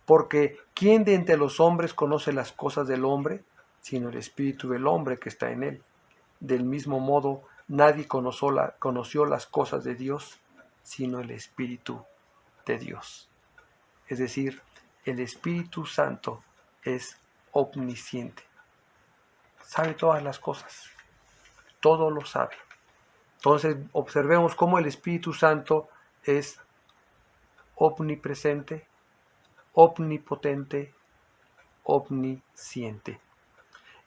Porque ¿quién de entre los hombres conoce las cosas del hombre, sino el Espíritu del hombre que está en él? Del mismo modo, nadie conoció las cosas de Dios, sino el Espíritu de Dios. Es decir, el Espíritu Santo es omnisciente. Sabe todas las cosas, todo lo sabe. Entonces observemos cómo el Espíritu Santo es omnipresente, omnipotente, omnisciente.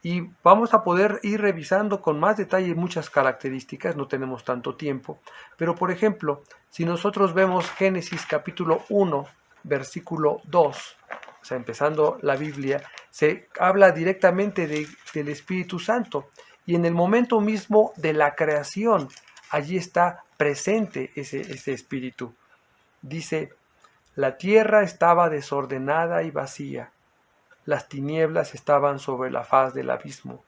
Y vamos a poder ir revisando con más detalle muchas características, no tenemos tanto tiempo, pero por ejemplo, si nosotros vemos Génesis capítulo 1, versículo 2, o sea, empezando la Biblia, se habla directamente del Espíritu Santo. Y en el momento mismo de la creación, allí está presente ese Espíritu. Dice: la tierra estaba desordenada y vacía, las tinieblas estaban sobre la faz del abismo,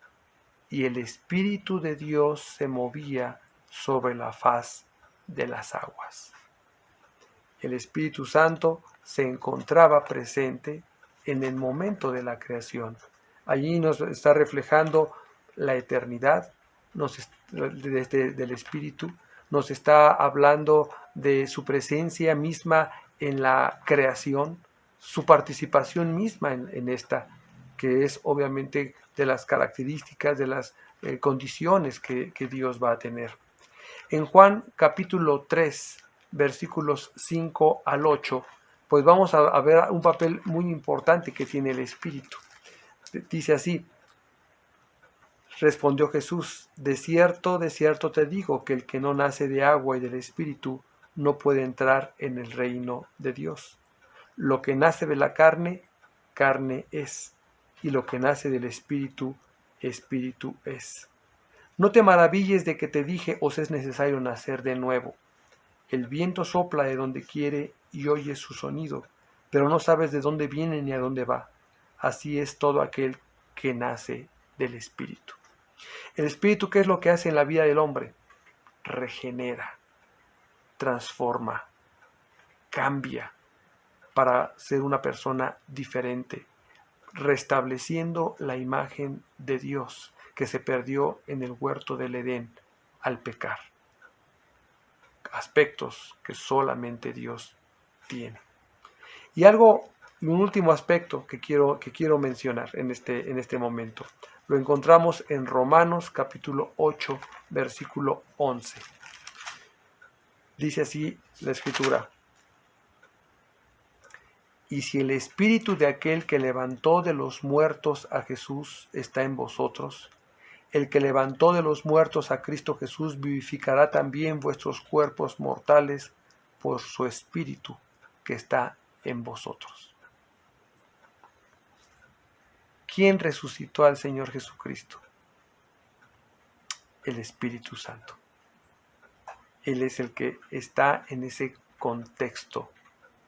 y el Espíritu de Dios se movía sobre la faz de las aguas. El Espíritu Santo se encontraba presente en el momento de la creación. Allí nos está reflejando la eternidad del Espíritu, nos está hablando de su presencia misma en la creación, su participación misma en esta, que es obviamente de las características, de las condiciones que Dios va a tener. En Juan capítulo 3, versículos 5 al 8, pues vamos a ver un papel muy importante que tiene el Espíritu. Dice así: respondió Jesús: de cierto te digo que el que no nace de agua y del Espíritu no puede entrar en el reino de Dios. Lo que nace de la carne, carne es, y lo que nace del Espíritu, Espíritu es. No te maravilles de que te dije, os es necesario nacer de nuevo. El viento sopla de donde quiere y oyes su sonido, pero no sabes de dónde viene ni a dónde va. Así es todo aquel que nace del Espíritu. El Espíritu, ¿qué es lo que hace en la vida del hombre? Regenera, transforma, cambia para ser una persona diferente, restableciendo la imagen de Dios que se perdió en el huerto del Edén al pecar. Aspectos que solamente Dios tiene. Y un último aspecto que quiero mencionar en este momento. Lo encontramos en Romanos capítulo 8, versículo 11. Dice así la Escritura: y si el Espíritu de aquel que levantó de los muertos a Jesús está en vosotros, el que levantó de los muertos a Cristo Jesús vivificará también vuestros cuerpos mortales por su Espíritu que está en vosotros. ¿Quién resucitó al Señor Jesucristo? El Espíritu Santo. Él es el que está en ese contexto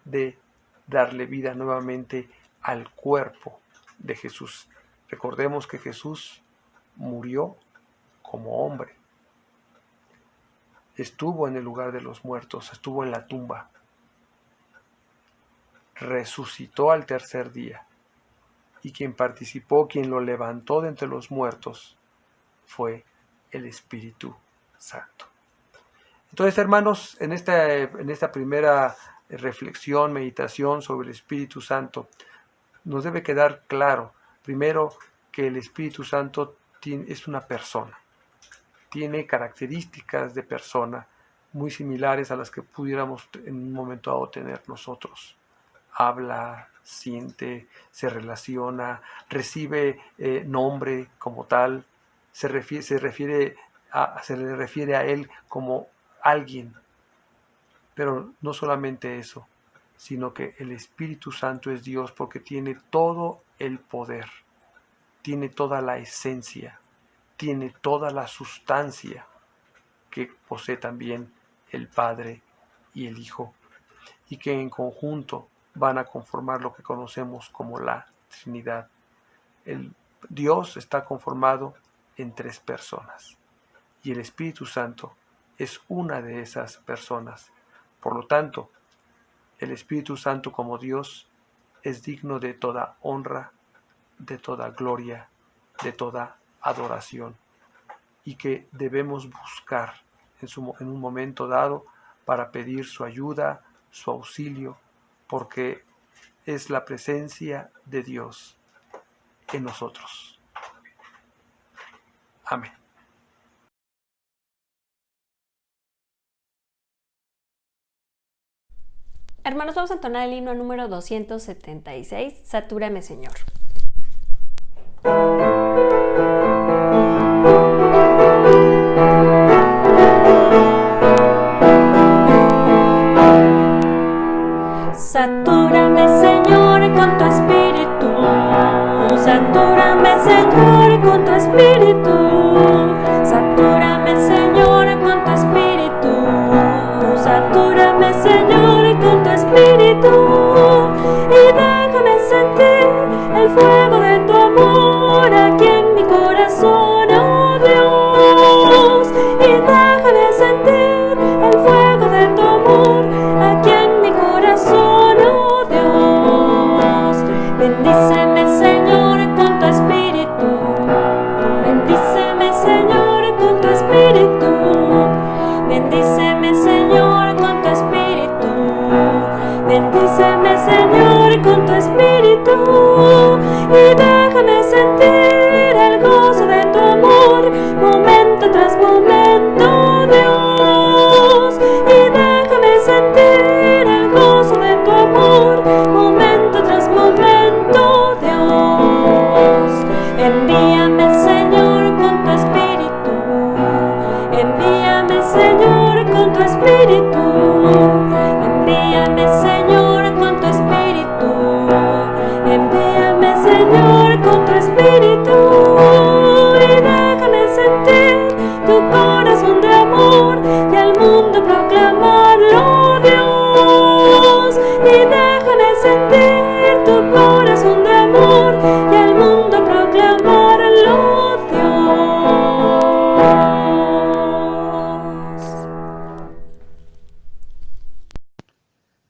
de darle vida nuevamente al cuerpo de Jesús. Recordemos que Jesús murió como hombre. Estuvo en el lugar de los muertos, estuvo en la tumba. Resucitó al tercer día. Y quien participó, quien lo levantó de entre los muertos, fue el Espíritu Santo. Entonces, hermanos, en esta primera reflexión, meditación sobre el Espíritu Santo, nos debe quedar claro, primero, que el Espíritu Santo es una persona. Tiene características de persona muy similares a las que pudiéramos en un momento dado tener nosotros. Habla, siente, se relaciona, recibe nombre como tal, se le refiere a él como alguien. Pero no solamente eso, sino que el Espíritu Santo es Dios porque tiene todo el poder, tiene toda la esencia, tiene toda la sustancia que posee también el Padre y el Hijo, y que en conjunto van a conformar lo que conocemos como la Trinidad. El Dios está conformado en 3 personas, y el Espíritu Santo es una de esas personas. Por lo tanto, el Espíritu Santo como Dios es digno de toda honra, de toda gloria, de toda adoración, y que debemos buscar en un momento dado para pedir su ayuda, su auxilio, porque es la presencia de Dios en nosotros. Amén. Hermanos, vamos a entonar el himno número 276, Satúrame, Señor. Satúrame, Señor, con tu espíritu. Satúrame, Señor, con tu espíritu. Satúrame, Señor, con tu espíritu. Satúrame, Señor, con tu espíritu. Y déjame sentir el fuego de tu amor aquí en mi corazón, oh Dios. Y déjame sentir el fuego de tu amor aquí en mi corazón, oh Dios. Bendíceme, Señor, con tu espíritu. Bendíceme, Señor, con tu espíritu. Bendíceme, Señor, con tu espíritu. Bendíceme, Señor, con tu espíritu. Y déjame sentir el gozo de tu amor Envíame, Señor, con tu espíritu. Envíame, Señor, con tu espíritu. Envíame, Señor, con tu espíritu. Y déjame sentir tu corazón de amor y al mundo proclamarlo, Dios. Y déjame sentir tu corazón de amor y al mundo proclamarlo, Dios.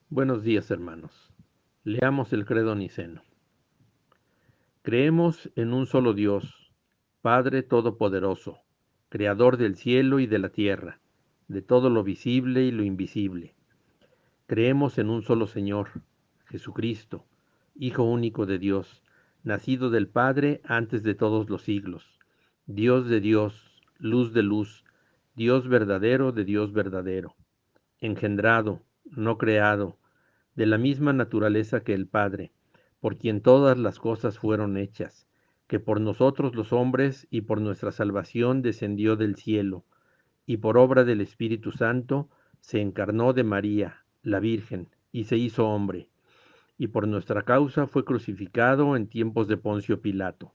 Buenos días, hermanos. Leamos el credo niceno. Creemos en un solo Dios, Padre Todopoderoso, Creador del cielo y de la tierra, de todo lo visible y lo invisible. Creemos en un solo Señor, Jesucristo, Hijo único de Dios, nacido del Padre antes de todos los siglos, Dios de Dios, luz de luz, Dios verdadero de Dios verdadero, engendrado, no creado, de la misma naturaleza que el Padre, por quien todas las cosas fueron hechas, que por nosotros los hombres y por nuestra salvación descendió del cielo, y por obra del Espíritu Santo se encarnó de María, la Virgen, y se hizo hombre, y por nuestra causa fue crucificado en tiempos de Poncio Pilato.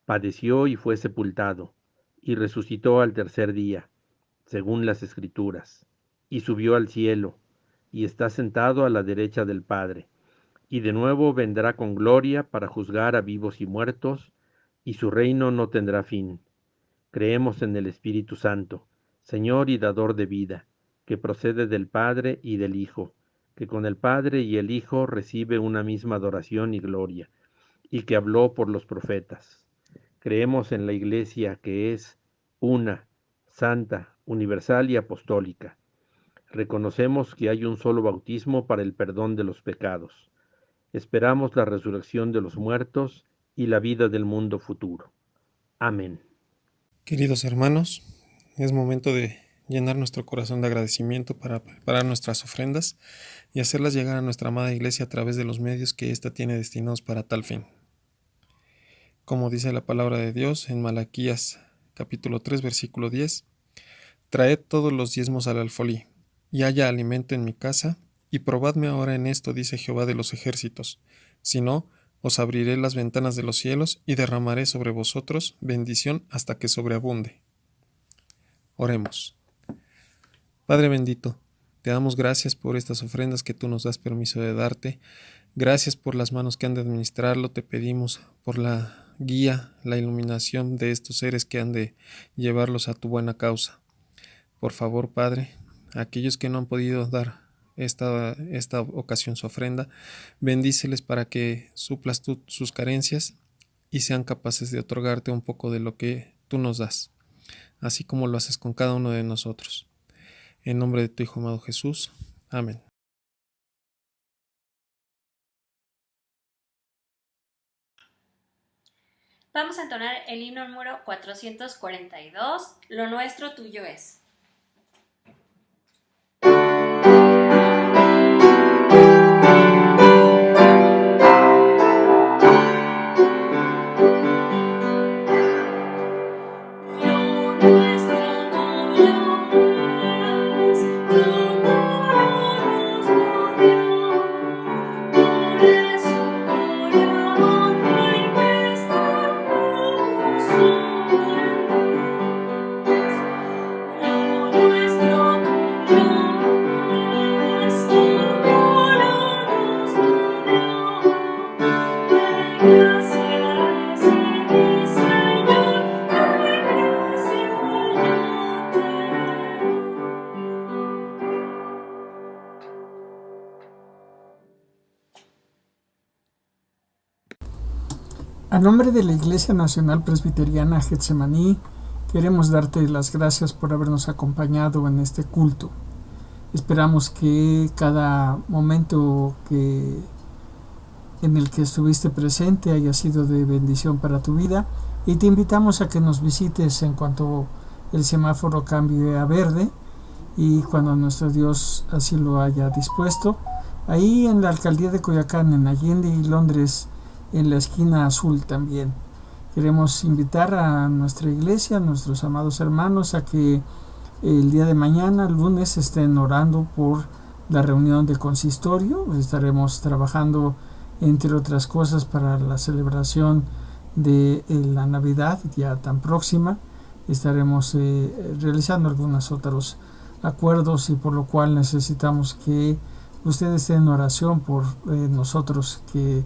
Padeció y fue sepultado, y resucitó al tercer día, según las Escrituras, y subió al cielo, y está sentado a la derecha del Padre, y de nuevo vendrá con gloria para juzgar a vivos y muertos, y su reino no tendrá fin. Creemos en el Espíritu Santo, Señor y dador de vida, que procede del Padre y del Hijo, que con el Padre y el Hijo recibe una misma adoración y gloria, y que habló por los profetas. Creemos en la Iglesia que es una, santa, universal y apostólica. Reconocemos que hay un solo bautismo para el perdón de los pecados. Esperamos la resurrección de los muertos y la vida del mundo futuro. Amén. Queridos hermanos, es momento de llenar nuestro corazón de agradecimiento para preparar nuestras ofrendas y hacerlas llegar a nuestra amada Iglesia a través de los medios que ésta tiene destinados para tal fin. Como dice la palabra de Dios en Malaquías capítulo 3 versículo 10, traed todos los diezmos al alfolí, y haya alimento en mi casa, y probadme ahora en esto, dice Jehová de los ejércitos. Si no, os abriré las ventanas de los cielos y derramaré sobre vosotros bendición hasta que sobreabunde. Oremos. Padre bendito, te damos gracias por estas ofrendas que tú nos das permiso de darte. Gracias por las manos que han de administrarlo. Te pedimos por la guía, la iluminación de estos seres que han de llevarlos a tu buena causa. Por favor, Padre, aquellos que no han podido dar esta ocasión su ofrenda, bendíceles para que suplas tú sus carencias y sean capaces de otorgarte un poco de lo que tú nos das, así como lo haces con cada uno de nosotros. En nombre de tu Hijo amado Jesús. Amén. Vamos a entonar el himno número 442, Lo nuestro tuyo es. A nombre de la Iglesia Nacional Presbiteriana Getsemaní, queremos darte las gracias por habernos acompañado en este culto. Esperamos que cada momento en el que estuviste presente haya sido de bendición para tu vida, y te invitamos a que nos visites en cuanto el semáforo cambie a verde y cuando nuestro Dios así lo haya dispuesto, ahí en la Alcaldía de Coyoacán, en Allende y Londres, en la esquina azul también. Queremos invitar a nuestra iglesia, a nuestros amados hermanos, a que el día de mañana, lunes, estén orando por la reunión del consistorio. Estaremos trabajando, entre otras cosas, para la celebración de la Navidad ya tan próxima. Estaremos realizando algunos otros acuerdos, y por lo cual necesitamos que ustedes estén en oración por nosotros, que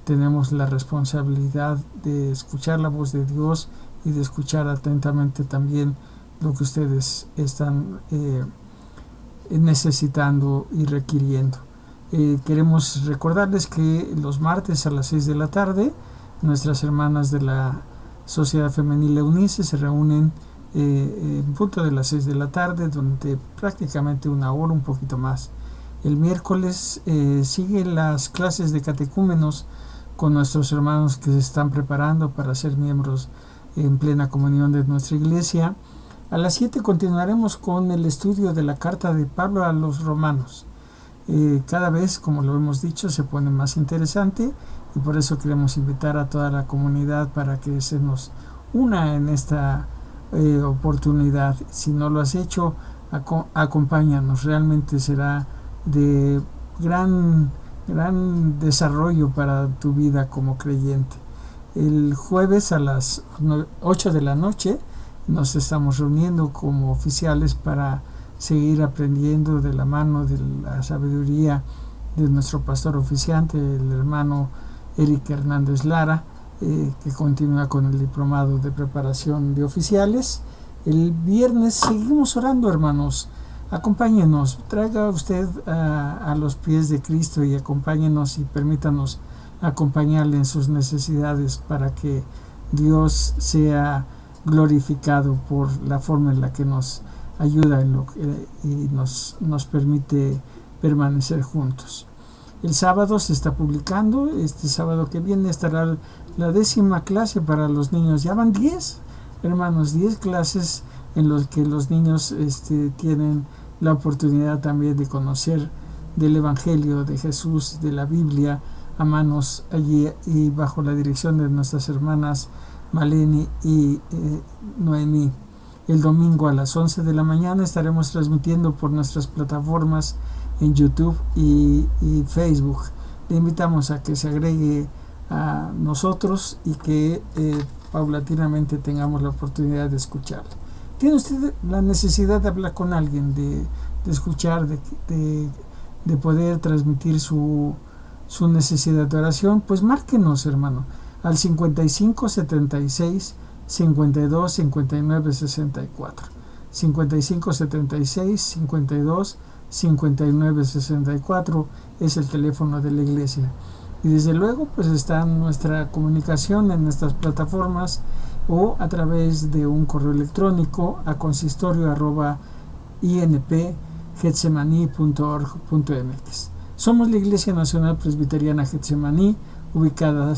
tenemos la responsabilidad de escuchar la voz de Dios y de escuchar atentamente también lo que ustedes están necesitando y requiriendo. Queremos recordarles que los martes a las 6 de la tarde nuestras hermanas de la Sociedad Femenil Eunice se reúnen en punto de las 6 de la tarde, durante prácticamente una hora, un poquito más. El miércoles siguen las clases de catecúmenos con nuestros hermanos que se están preparando para ser miembros en plena comunión de nuestra iglesia. A las 7 continuaremos con el estudio de la carta de Pablo a los romanos. Cada vez, como lo hemos dicho, se pone más interesante, y por eso queremos invitar a toda la comunidad para que se nos una en esta oportunidad. Si no lo has hecho, acompáñanos. Realmente será de gran desarrollo para tu vida como creyente. El jueves a las 8 de la noche nos estamos reuniendo como oficiales para seguir aprendiendo de la mano de la sabiduría de nuestro pastor oficiante, el hermano Eric Hernández Lara, que continúa con el diplomado de preparación de oficiales. El viernes seguimos orando, hermanos. Acompáñenos, traiga usted a los pies de Cristo y acompáñenos y permítanos acompañarle en sus necesidades, para que Dios sea glorificado por la forma en la que nos ayuda y nos permite permanecer juntos. El sábado se está publicando, este sábado que viene estará la 10ª clase para los niños. Ya van 10, hermanos, 10 clases en los que los niños tienen la oportunidad también de conocer del Evangelio de Jesús, de la Biblia, a manos allí y bajo la dirección de nuestras hermanas Maleni y Noemí. El domingo a las 11 de la mañana estaremos transmitiendo por nuestras plataformas en YouTube y Facebook. Le invitamos a que se agregue a nosotros y que paulatinamente tengamos la oportunidad de escucharle. ¿Tiene usted la necesidad de hablar con alguien, de escuchar, de poder transmitir su necesidad de oración? Pues márquenos, hermano, al 55 76 52 59 64. 55 76 52 59 64 es el teléfono de la iglesia. Y desde luego pues está nuestra comunicación en nuestras plataformas o a través de un correo electrónico a consistorio@inpgetsemaní.org.mx. Somos la Iglesia Nacional Presbiteriana Getsemaní, ubicada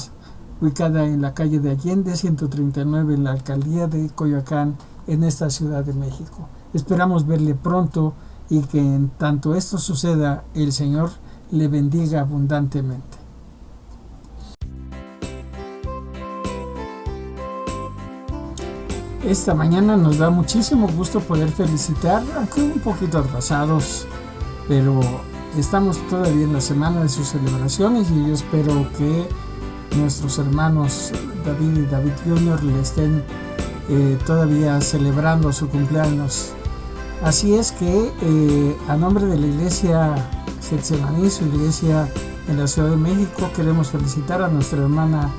en la calle de Allende 139 en la alcaldía de Coyoacán, en esta Ciudad de México. Esperamos verle pronto y que en tanto esto suceda, el Señor le bendiga abundantemente. Esta mañana nos da muchísimo gusto poder felicitar, aunque un poquito atrasados, pero estamos todavía en la semana de sus celebraciones, y yo espero que nuestros hermanos David y David Jr. le estén todavía celebrando su cumpleaños. Así es que a nombre de la Iglesia Getsemaní, su iglesia en la Ciudad de México, queremos felicitar a nuestra hermana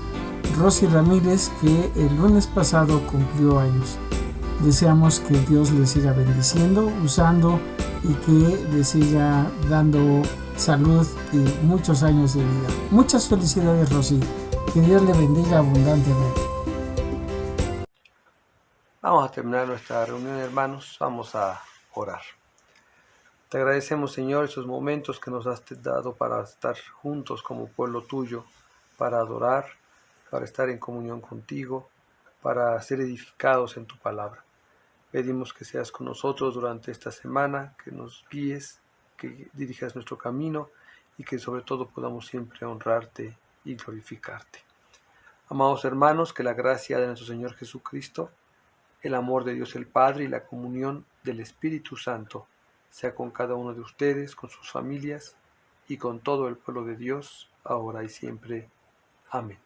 Rosy Ramírez, que el lunes pasado cumplió años. Deseamos que Dios le siga bendiciendo, usando, y que le siga dando salud y muchos años de vida. Muchas felicidades, Rosy. Que Dios le bendiga abundantemente. Vamos a terminar nuestra reunión, hermanos. Vamos a orar. Te agradecemos, Señor, esos momentos que nos has dado para estar juntos como pueblo tuyo, para adorar, para estar en comunión contigo, para ser edificados en tu palabra. Pedimos que seas con nosotros durante esta semana, que nos guíes, que dirijas nuestro camino y que sobre todo podamos siempre honrarte y glorificarte. Amados hermanos, que la gracia de nuestro Señor Jesucristo, el amor de Dios el Padre y la comunión del Espíritu Santo sea con cada uno de ustedes, con sus familias y con todo el pueblo de Dios, ahora y siempre. Amén.